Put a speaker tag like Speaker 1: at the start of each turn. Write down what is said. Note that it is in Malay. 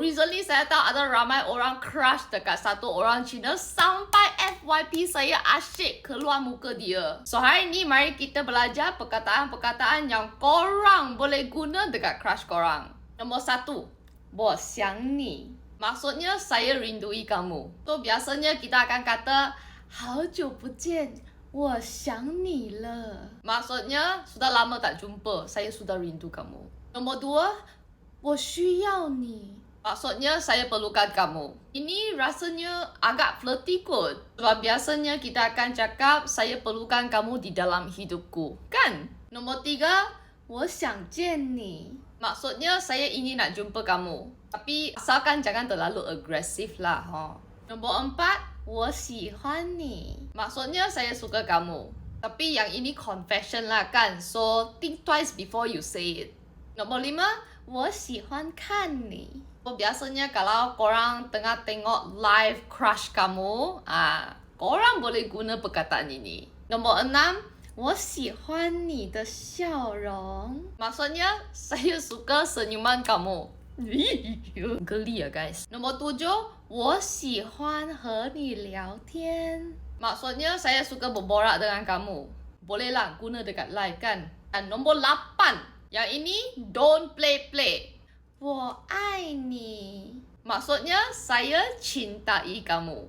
Speaker 1: Recently saya tahu ada ramai orang crush dekat satu orang Cina sampai FYP saya asyik keluar muka dia. So hari ni mari kita belajar perkataan-perkataan yang korang boleh guna dekat crush korang. Nombor 1, 我想你. Maksudnya saya rindui kamu. So biasanya kita akan kata 好久不见我想你了. Maksudnya sudah lama tak jumpa, saya sudah rindu kamu. Nombor 2, 我需要你. Maksudnya saya perlukan kamu. Ini rasanya agak flirty kot. Sebab biasanya kita akan cakap saya perlukan kamu di dalam hidupku. Kan? Nombor 3, 我想见你. Maksudnya saya ingin nak jumpa kamu. Tapi asalkan jangan terlalu agresif lah. Nombor 4, 我喜欢你. Maksudnya saya suka kamu. Tapi yang ini confession lah kan. So think twice before you say it. Nombor 5, 我喜欢看你. So, biasanya kalau korang tengah tengok live crush kamu, korang boleh guna perkataan ini. Nombor 6, 我喜欢你的笑容. Maksudnya, saya suka senyuman kamu. Geli ya guys. Nombor 7, 我喜欢和你聊天. Maksudnya, saya suka berborak dengan kamu. Bolehlah guna dekat live kan. Dan nombor 8, yang ini don't play. 我爱你. Maksudnya saya cintai kamu.